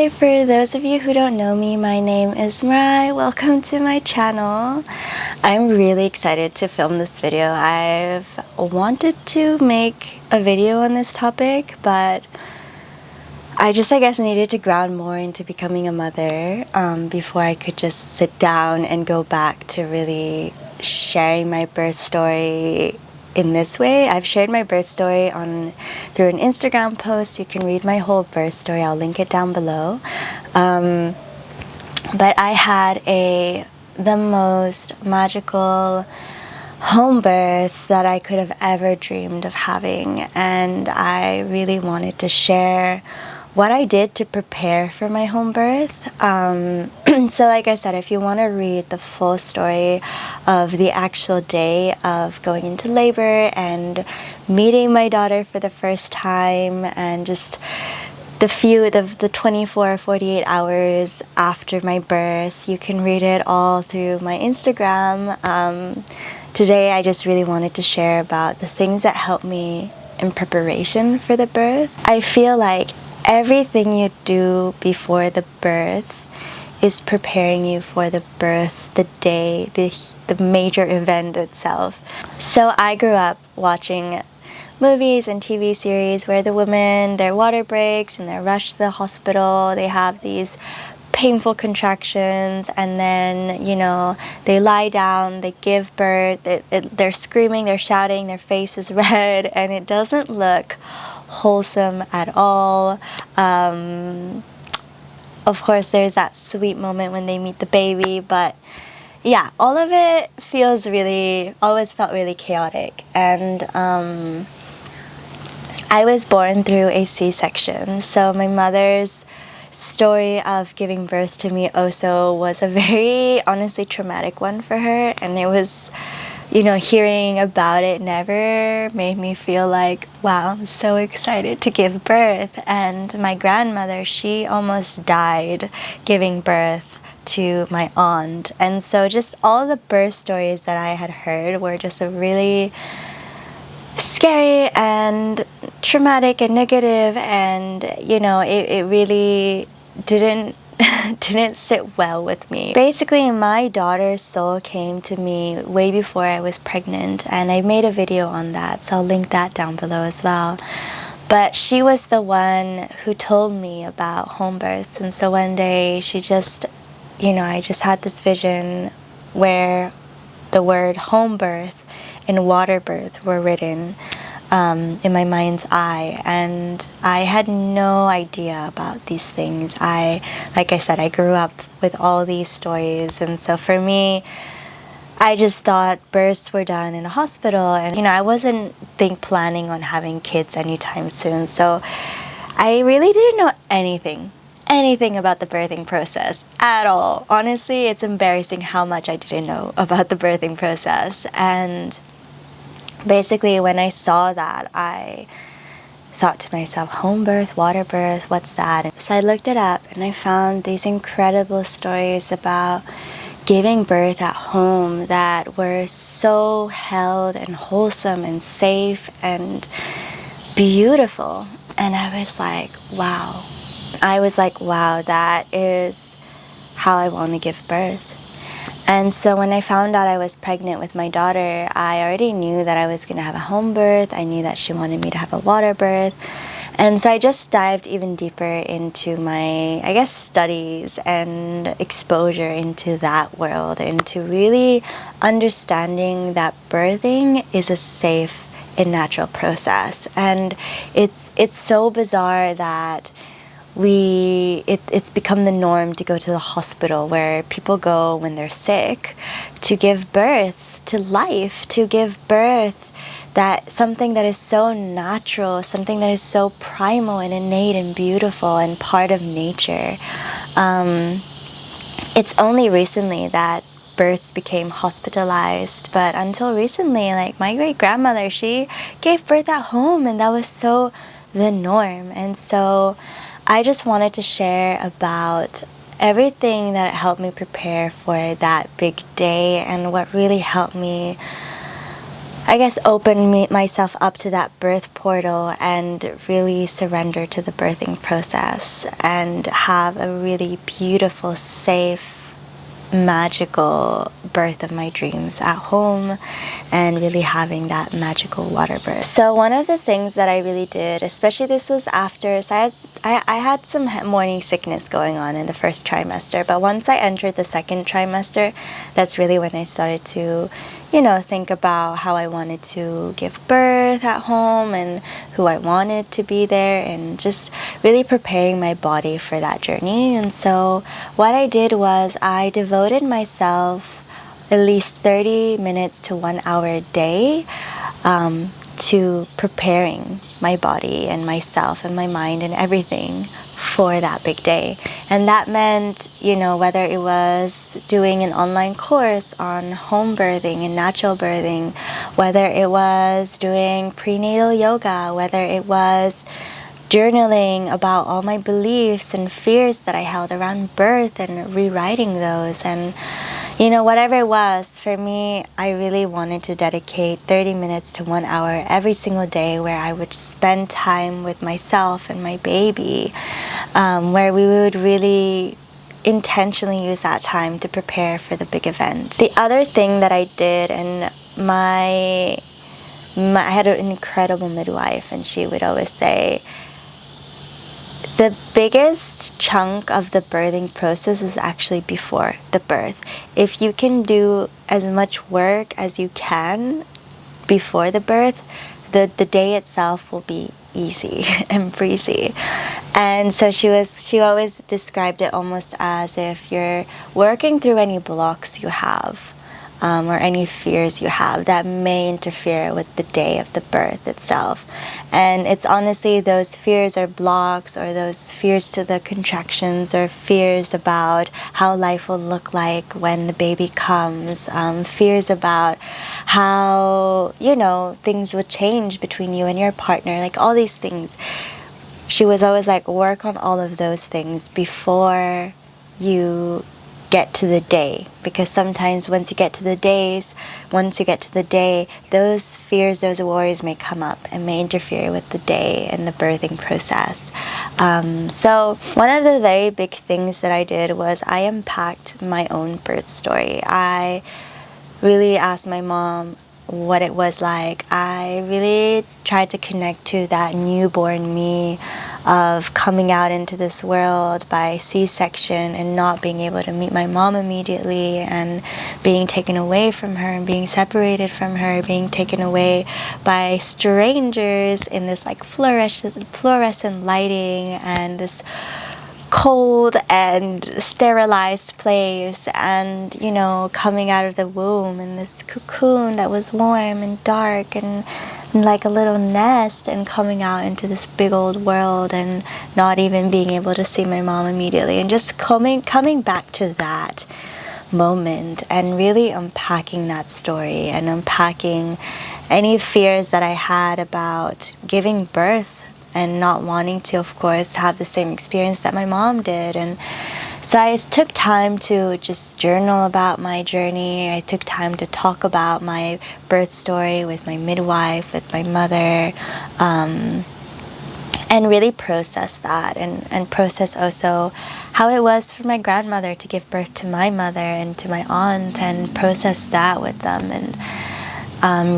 Hi, for those of you who don't know me, my name is Mirai. Welcome to my channel. I'm really excited to film this video. I've wanted to make a video on this topic, but I guess needed to ground more into becoming a mother before I could just sit down and go back to really sharing my birth story in this way. I've shared my birth story through an Instagram post. You can read my whole birth story. I'll link it down below. But I had the most magical home birth that I could have ever dreamed of having, and I really wanted to share what I did to prepare for my home birth. So like I said, if you want to read the full story of the actual day of going into labor and meeting my daughter for the first time, and just the 24 or 48 hours after my birth, you can read it all through my Instagram. Today I just really wanted to share about the things that helped me in preparation for the birth. I feel like everything you do before the birth is preparing you for the birth, the day, the major event itself. So I grew up watching movies and TV series where the women, their water breaks and they're rushed to the hospital. They have these painful contractions, and then, you know, they lie down, they give birth, they're screaming, they're shouting, their face is red, and it doesn't look wholesome at all. Of course, there's that sweet moment when they meet the baby, but yeah, all of it always felt really chaotic. And I was born through a C-section, so my mother's story of giving birth to me also was a very, honestly, traumatic one for her. And it was, you know, hearing about it never made me feel like, wow, I'm so excited to give birth. And my grandmother, she almost died giving birth to my aunt. And so just all the birth stories that I had heard were just a really scary and traumatic and negative, and you know, it really didn't sit well with me. Basically, my daughter's soul came to me way before I was pregnant, and I made a video on that, so I'll link that down below as well. But she was the one who told me about home births, and so one day she just, you know, I just had this vision where the word home birth and water birth were written in my mind's eye, and I had no idea about these things. Like I said, I grew up with all these stories, and so for me, I just thought births were done in a hospital, and you know, I wasn't planning on having kids anytime soon, so I really didn't know anything about the birthing process at all. Honestly, it's embarrassing how much I didn't know about the birthing process. And basically, when I saw that, I thought to myself, home birth, water birth, what's that? So I looked it up, and I found these incredible stories about giving birth at home that were so held and wholesome and safe and beautiful. And I was like, wow. That is how I want to give birth. And so when I found out I was pregnant with my daughter, I already knew that I was going to have a home birth. I knew that she wanted me to have a water birth. And so I just dived even deeper into my, I guess, studies and exposure into that world, into really understanding that birthing is a safe and natural process. And it's so bizarre that it's become the norm to go to the hospital, where people go when they're sick to give birth to life, to give birth that something that is so natural, something that is so primal and innate and beautiful and part of nature. It's only recently that births became hospitalized, but until recently, like my great grandmother, she gave birth at home, and that was so the norm. And so I just wanted to share about everything that helped me prepare for that big day, and what really helped me I guess, open myself up to that birth portal and really surrender to the birthing process and have a really beautiful, safe, magical birth of my dreams at home, and really having that magical water birth. So one of the things that I really did, especially this was after, so I had some morning sickness going on in the first trimester, but once I entered the second trimester, that's really when I started to, think about how I wanted to give birth at home and who I wanted to be there, and just really preparing my body for that journey. And so what I did was I devoted myself at least 30 minutes to 1 hour a day to preparing my body and myself and my mind and everything for that big day. And that meant, whether it was doing an online course on home birthing and natural birthing, whether it was doing prenatal yoga, whether it was journaling about all my beliefs and fears that I held around birth and rewriting those, and whatever it was, for me, I really wanted to dedicate 30 minutes to 1 hour every single day where I would spend time with myself and my baby, where we would really intentionally use that time to prepare for the big event. The other thing that I did, and I had an incredible midwife, and she would always say, the biggest chunk of the birthing process is actually before the birth. If you can do as much work as you can before the birth, the day itself will be easy and breezy. And so she always described it almost as if you're working through any blocks you have, or any fears you have that may interfere with the day of the birth itself. And it's honestly those fears or blocks, or those fears to the contractions, or fears about how life will look like when the baby comes, fears about how, things will change between you and your partner, like all these things. She was always like, work on all of those things before you get to the day, because sometimes once you get to the day, those fears, those worries may come up and may interfere with the day and the birthing process. So one of the very big things that I did was I unpacked my own birth story. I really asked my mom what it was like. I really tried to connect to that newborn me of coming out into this world by C-section and not being able to meet my mom immediately, and being taken away from her and being separated from her, being taken away by strangers in this like fluorescent lighting and this cold and sterilized place, and coming out of the womb in this cocoon that was warm and dark and like a little nest, and coming out into this big old world and not even being able to see my mom immediately, and just coming back to that moment and really unpacking that story and unpacking any fears that I had about giving birth and not wanting to, of course, have the same experience that my mom did. And so I took time to just journal about my journey. I took time to talk about my birth story with my midwife, with my mother, and really process that, and process also how it was for my grandmother to give birth to my mother and to my aunt, and process that with them, and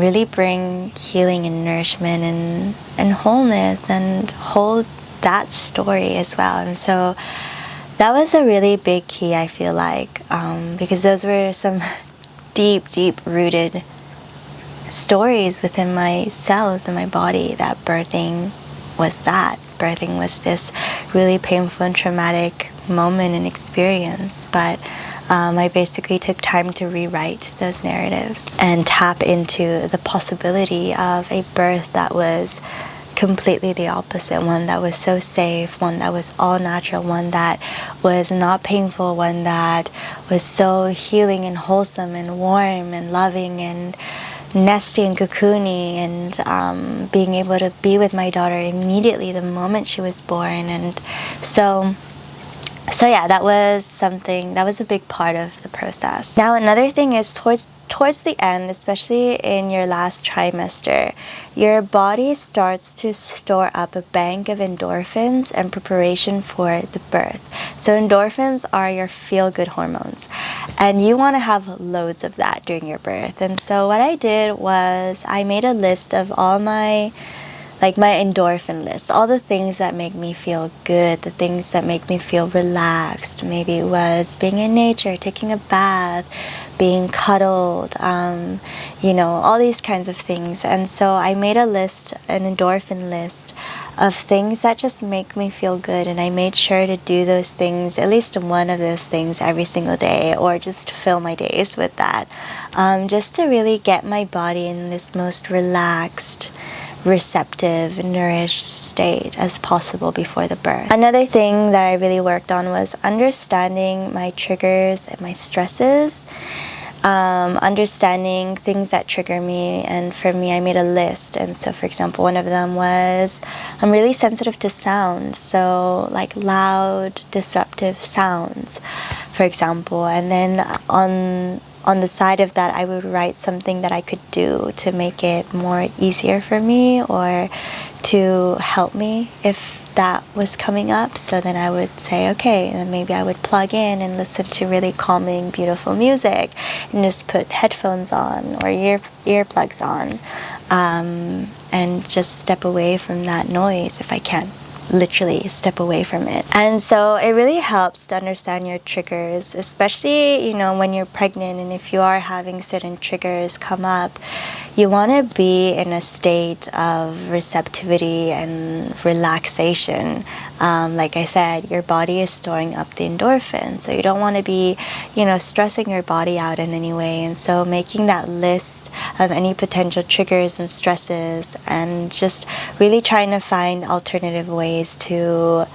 really bring healing and nourishment and wholeness, and hold that story as well. And so that was a really big key, I feel like, because those were some deep rooted stories within my cells and my body, that birthing was this really painful and traumatic moment and experience. But I basically took time to rewrite those narratives and tap into the possibility of a birth that was completely the opposite, one that was so safe, one that was all natural, one that was not painful, one that was so healing and wholesome and warm and loving and nesty and cocoony, and being able to be with my daughter immediately the moment she was born. And so yeah, that was a big part of the process. Now, another thing is, towards towards the end, especially in your last trimester, your body starts to store up a bank of endorphins in preparation for the birth. So endorphins are your feel-good hormones, and you want to have loads of that during your birth. And so what I did was I made a list of all my endorphin list, all the things that make me feel good, the things that make me feel relaxed. Maybe it was being in nature, taking a bath, being cuddled, all these kinds of things. And so I made a list, an endorphin list of things that just make me feel good, and I made sure to do those things, at least one of those things every single day, or just fill my days with that, just to really get my body in this most relaxed, receptive, nourished state as possible before the birth. Another thing that I really worked on was understanding my triggers and my stresses, understanding things that trigger me. And for me, I made a list. And so, for example, one of them was I'm really sensitive to sound, so like loud, disruptive sounds, for example. And then on the side of that, I would write something that I could do to make it more easier for me, or to help me if that was coming up. So then I would say, okay, and then maybe I would plug in and listen to really calming, beautiful music, and just put headphones on or earplugs on, and just step away from that noise if I can. Literally step away from it. And so it really helps to understand your triggers, especially when you're pregnant, and if you are having certain triggers come up, you want to be in a state of receptivity and relaxation. Like I said, your body is storing up the endorphins, so you don't want to be stressing your body out in any way. And so making that list of any potential triggers and stresses, and just really trying to find alternative ways to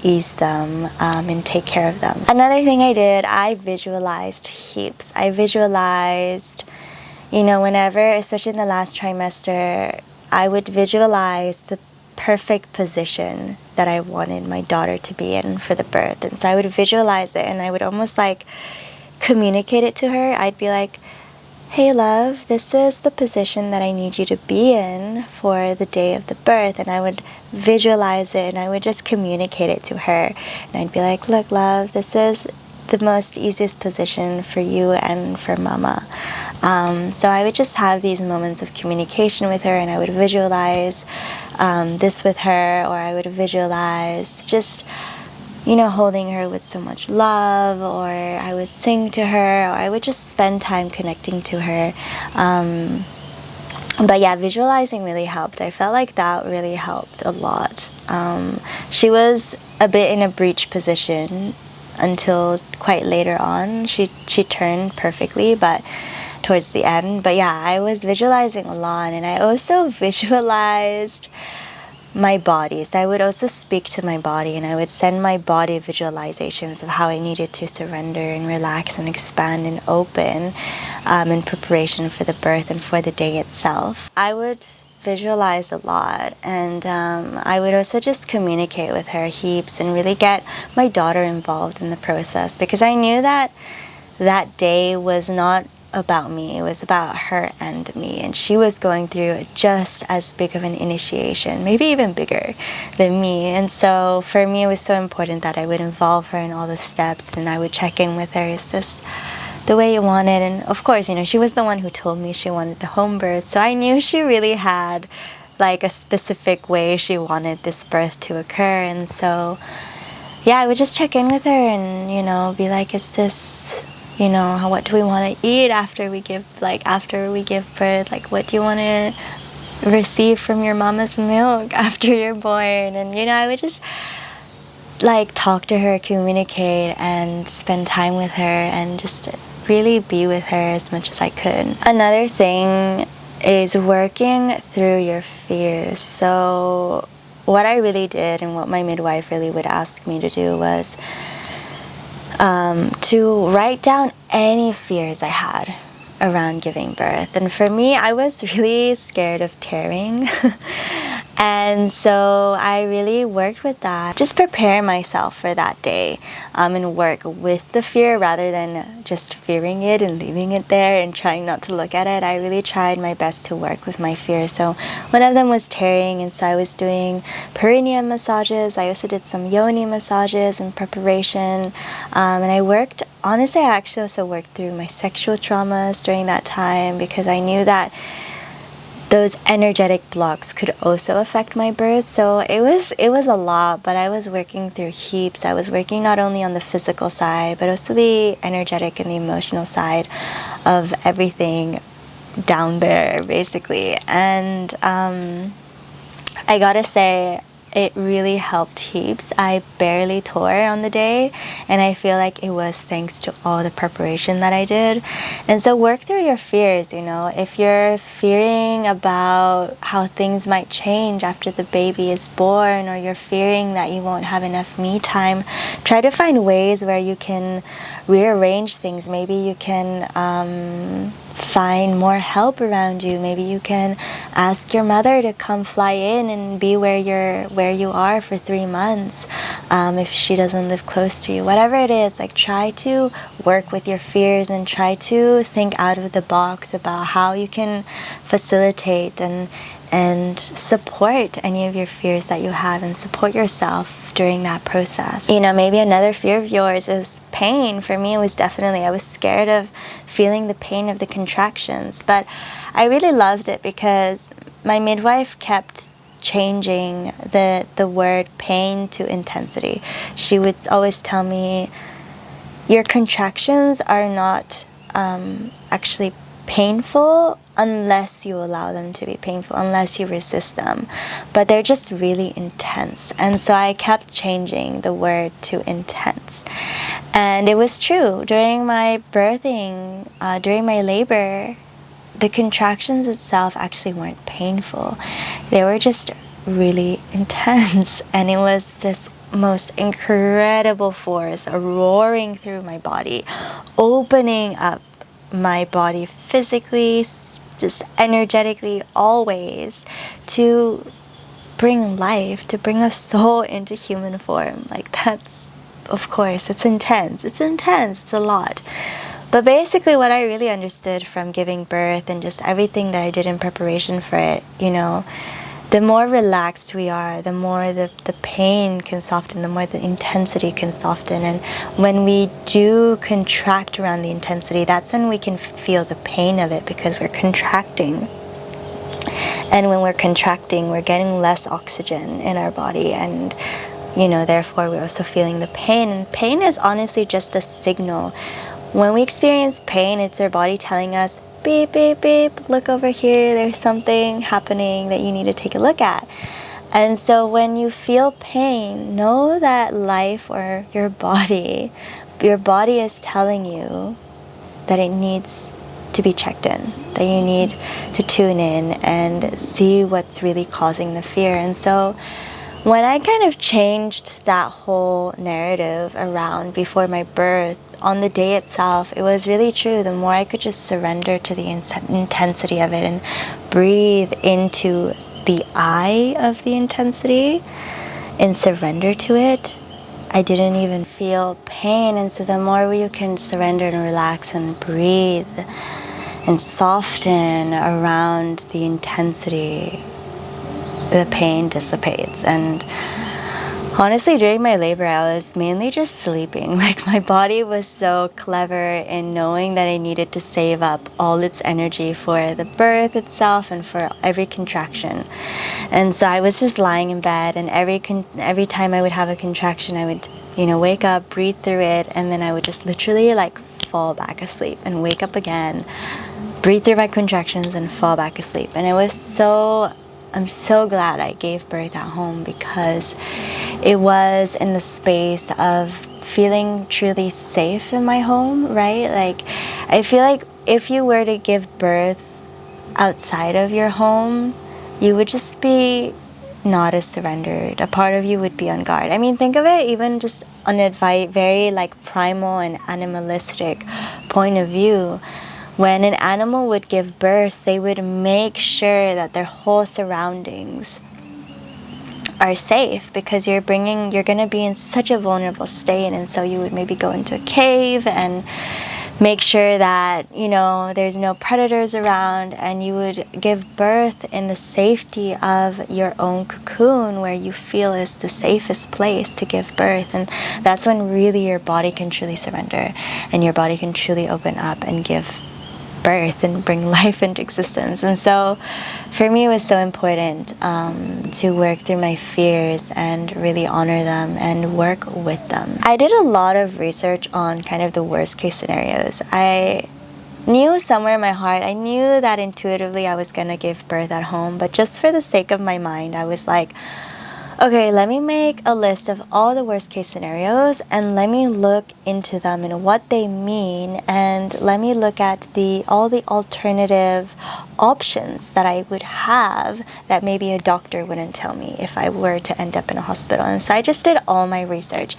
ease them, and take care of them. Another thing I did, I visualized heaps. I visualized, whenever, especially in the last trimester, I would visualize the perfect position that I wanted my daughter to be in for the birth. And so I would visualize it, and I would almost like communicate it to her. I'd be like, hey love, this is the position that I need you to be in for the day of the birth. And I would visualize it, and I would just communicate it to her. And I'd be like, look love, this is the most easiest position for you and for mama. So I would just have these moments of communication with her, and I would visualize this with her, or I would visualize just holding her with so much love, or I would sing to her, or I would just spend time connecting to her. But yeah, visualizing really helped. I felt like that really helped a lot. She was a bit in a breech position until quite later on. She turned perfectly, but towards the end. But yeah, I was visualizing a lot, and I also visualized my body. So I would also speak to my body, and I would send my body visualizations of how I needed to surrender and relax and expand and open, in preparation for the birth and for the day itself. I would visualize a lot, and I would also just communicate with her heaps and really get my daughter involved in the process, because I knew that that day was not about me, it was about her and me, and she was going through just as big of an initiation, maybe even bigger than me. And so for me, it was so important that I would involve her in all the steps, and I would check in with her, is this the way you want it? And of course, she was the one who told me she wanted the home birth, so I knew she really had like a specific way she wanted this birth to occur. And so yeah, I would just check in with her and be like, is this what do we want to eat after we give birth? Like, what do you want to receive from your mama's milk after you're born? And I would just talk to her, communicate, and spend time with her, and just really be with her as much as I could. Another thing is working through your fears. So what I really did, and what my midwife really would ask me to do, was to write down any fears I had around giving birth. And for me, I was really scared of tearing. And so I really worked with that, just prepare myself for that day, and work with the fear rather than just fearing it and leaving it there and trying not to look at it. I really tried my best to work with my fear. So one of them was tearing, and so I was doing perineum massages. I also did some yoni massages in preparation, and I worked, honestly, I actually also worked through my sexual traumas during that time, because I knew that those energetic blocks could also affect my birth. So it was a lot, but I was working through heaps. I was working not only on the physical side, but also the energetic and the emotional side of everything down there, basically. And I gotta say, it really helped heaps. I barely tore on the day, and I feel like it was thanks to all the preparation that I did. And so work through your fears, you know. If you're fearing about how things might change after the baby is born, or you're fearing that you won't have enough me time, try to find ways where you can rearrange things. Maybe you can find more help around you. Maybe you can ask your mother to come fly in and be where you are for 3 months, if she doesn't live close to you. Whatever it is, like, try to work with your fears and try to think out of the box about how you can facilitate and support any of your fears that you have, and support yourself during that process. You know, maybe another fear of yours is pain. For me, it was definitely, I was scared of feeling the pain of the contractions, but I really loved it because my midwife kept changing the word pain to intensity. She would always tell me, your contractions are not actually painful unless you allow them to be painful, unless you resist them, but they're just really intense. And so I kept changing the word to intense, and it was true. During my birthing, during my labor, the contractions itself actually weren't painful. They were just really intense, and it was this most incredible force roaring through my body, opening up my body physically, just energetically, always, to bring life, to bring a soul into human form. Like, that's, of course, it's intense. It's a lot. But basically what I really understood from giving birth and just everything that I did in preparation for it, you know, the more relaxed we are, the more the pain can soften, the more the intensity can soften. And when we do contract around the intensity, that's when we can feel the pain of it, because we're contracting. And when we're contracting, we're getting less oxygen in our body, and, you know, therefore we're also feeling the pain. And pain is honestly just a signal. When we experience pain, it's our body telling us, beep, beep, beep, look over here, there's something happening that you need to take a look at. And so when you feel pain, know that life, or your body is telling you that it needs to be checked in, that you need to tune in and see what's really causing the fear. And so when I kind of changed that whole narrative around before my birth, on the day itself, it was really true. The more I could just surrender to the intensity of it and breathe into the eye of the intensity and surrender to it, I didn't even feel pain. And so the more you can surrender and relax and breathe and soften around the intensity, the pain dissipates. And honestly, during my labor, I was mainly just sleeping. Like, my body was so clever in knowing that I needed to save up all its energy for the birth itself and for every contraction. And so I was just lying in bed, and every time I would have a contraction, I would, you know, wake up, breathe through it, and then I would just literally, like, fall back asleep and wake up again, breathe through my contractions, and fall back asleep. And it was I'm so glad I gave birth at home, because it was in the space of feeling truly safe in my home, right? Like, I feel like if you were to give birth outside of your home, you would just be not as surrendered. A part of you would be on guard. I mean, think of it even just on a very, like, primal and animalistic point of view. When an animal would give birth, they would make sure that their whole surroundings are safe, because you're going to be in such a vulnerable state. And so you would maybe go into a cave and make sure that, there's no predators around, and you would give birth in the safety of your own cocoon, where you feel is the safest place to give birth. And that's when really your body can truly surrender, and your body can truly open up and give birth and bring life into existence. And so for me, it was so important to work through my fears and really honor them and work with them. I did a lot of research on kind of the worst case scenarios. I knew somewhere in my heart, I knew that intuitively I was going to give birth at home, but just for the sake of my mind, I was like, okay, let me make a list of all the worst case scenarios, and let me look into them and what they mean, and let me look at all the alternative options that I would have that maybe a doctor wouldn't tell me if I were to end up in a hospital. And so I just did all my research,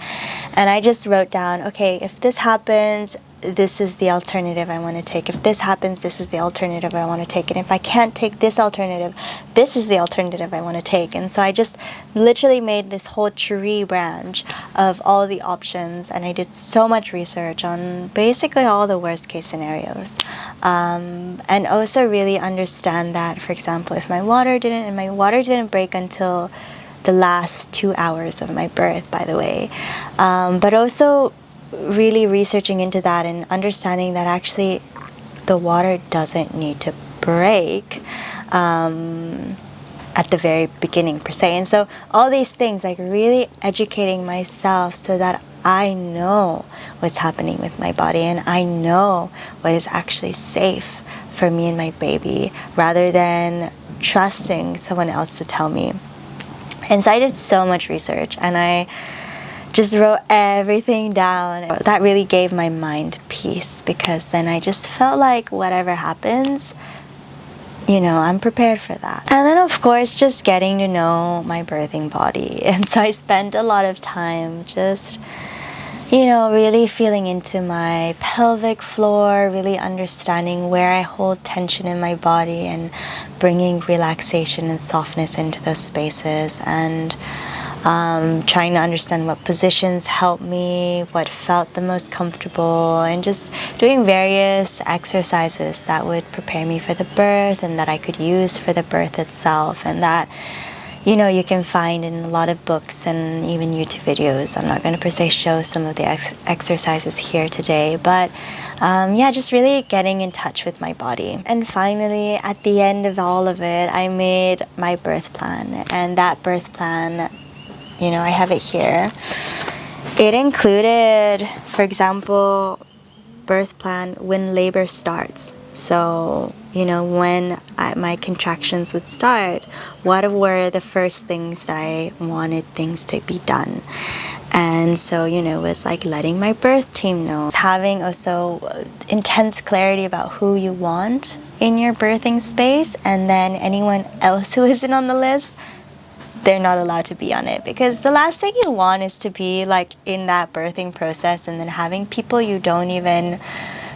and I just wrote down, okay, if this happens, this is the alternative I want to take. If this happens, this is the alternative I want to take. And if I can't take this alternative, this is the alternative I want to take. And so I just literally made this whole tree branch of all the options, and I did so much research on basically all the worst case scenarios. And also really understand that, for example, if my water didn't break until the last 2 hours of my birth, by the way. But also really researching into that and understanding that actually the water doesn't need to break at the very beginning per se. And so all these things, like really educating myself so that I know what's happening with my body, and I know what is actually safe for me and my baby, rather than trusting someone else to tell me. And so I did so much research, and I just wrote everything down. That really gave my mind peace, because then I just felt like whatever happens, I'm prepared for that. And then of course, just getting to know my birthing body. And so I spent a lot of time just, really feeling into my pelvic floor, really understanding where I hold tension in my body and bringing relaxation and softness into those spaces, and trying to understand what positions helped me, what felt the most comfortable, and just doing various exercises that would prepare me for the birth and that I could use for the birth itself, and that you can find in a lot of books and even YouTube videos. I'm not going to per se show some of the exercises here today, but just really getting in touch with my body. And finally, at the end of all of it, I made my birth plan, and that birth plan, I have it here. It included, for example, birth plan when labor starts. So, when my contractions would start, what were the first things that I wanted things to be done? And so, it was like letting my birth team know. Having also intense clarity about who you want in your birthing space, and then anyone else who isn't on the list, they're not allowed to be on it, because the last thing you want is to be like in that birthing process and then having people you don't even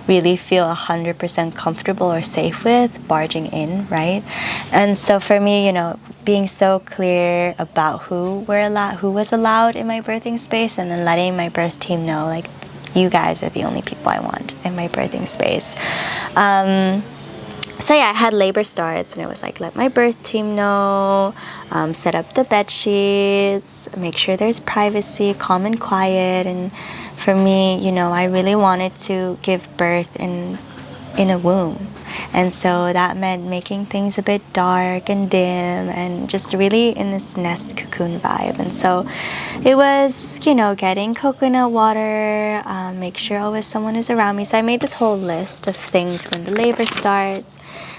really feel 100% comfortable or safe with barging in, right? And so for me, being so clear about who was allowed in my birthing space, and then letting my birth team know, like, you guys are the only people I want in my birthing space. So I had labor starts, and it was like, let my birth team know, set up the bed sheets, make sure there's privacy, calm and quiet. And for me, I really wanted to give birth in a womb. And so that meant making things a bit dark and dim, and just really in this nest cocoon vibe. And so it was, getting coconut water, make sure always someone is around me. So I made this whole list of things when the labor starts.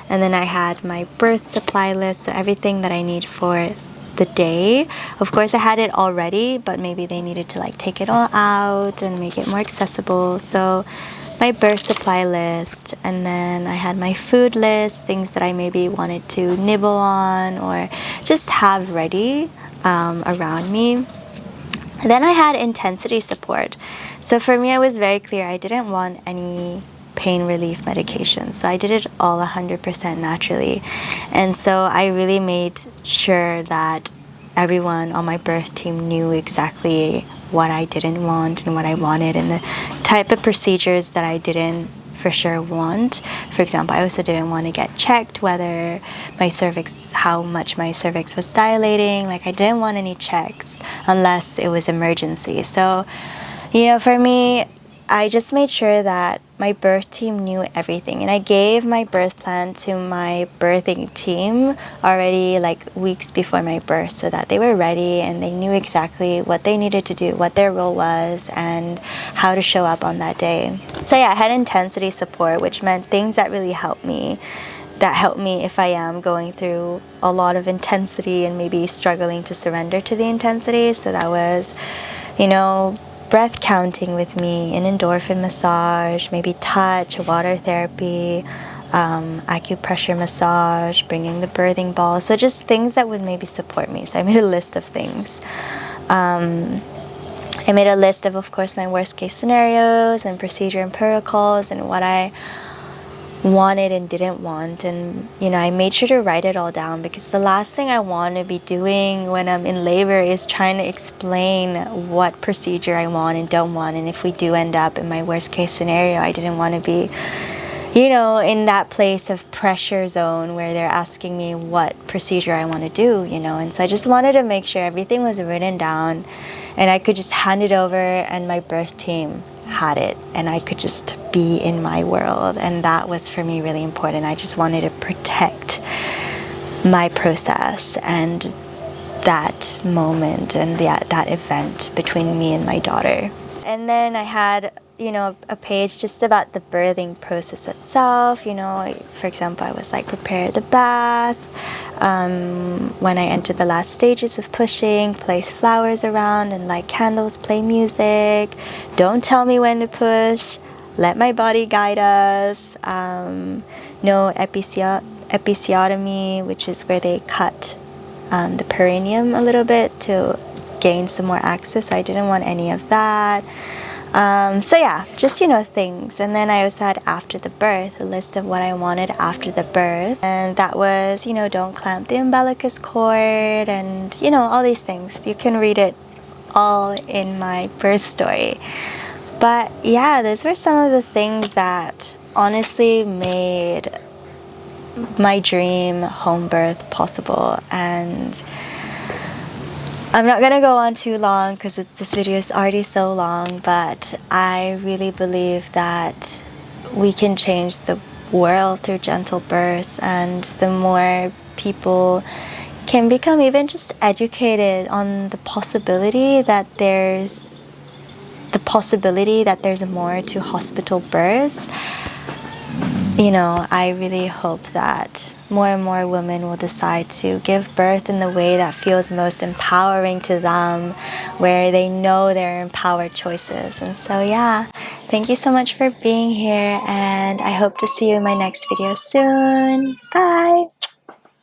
And then I had my birth supply list, so everything that I need for the day. Of course, I had it already, but maybe they needed to like take it all out and make it more accessible. So my birth supply list, and then I had my food list, things that I maybe wanted to nibble on or just have ready around me. And then I had intensity support. So for me, I was very clear. I didn't want any pain relief medication. So I did it all 100% naturally. And so I really made sure that everyone on my birth team knew exactly what I didn't want and what I wanted, and the type of procedures that I didn't for sure want. For example, I also didn't want to get checked whether my cervix, how much my cervix was dilating. Like, I didn't want any checks unless it was emergency. So, for me, I just made sure that my birth team knew everything, and I gave my birth plan to my birthing team already like weeks before my birth, so that they were ready and they knew exactly what they needed to do, what their role was, and how to show up on that day. So yeah, I had intensity support, which meant things that really helped me, if I am going through a lot of intensity and maybe struggling to surrender to the intensity. So that was, breath counting with me, an endorphin massage, maybe touch, water therapy, acupressure massage, bringing the birthing ball. So just things that would maybe support me. So I made a list of things. I made a list of course, my worst case scenarios and procedure and protocols and what I wanted and didn't want, and I made sure to write it all down, because the last thing I want to be doing when I'm in labor is trying to explain what procedure I want and don't want. And if we do end up in my worst case scenario, I didn't want to be in that place of pressure zone where they're asking me what procedure I want to do, and so I just wanted to make sure everything was written down and I could just hand it over, and my birth team had it, and I could just be in my world. And that was for me really important. I just wanted to protect my process and that moment and that event between me and my daughter. And then I had a page just about the birthing process itself. For example, I was like, prepare the bath, when I entered the last stages of pushing, place flowers around and light candles, play music, don't tell me when to push, let my body guide us, no episiotomy, which is where they cut the perineum a little bit to gain some more access. I didn't want any of that. So yeah, just things. And then I also had after the birth, a list of what I wanted after the birth, and that was don't clamp the umbilicus cord, and all these things. You can read it all in my birth story. But yeah, those were some of the things that honestly made my dream home birth possible. And I'm not going to go on too long because this video is already so long, but I really believe that we can change the world through gentle births, and the more people can become even just educated on the possibility that there's more to hospital birth, I really hope that more and more women will decide to give birth in the way that feels most empowering to them, where they know they're empowered choices. And so yeah, thank you so much for being here, and I hope to see you in my next video soon. Bye!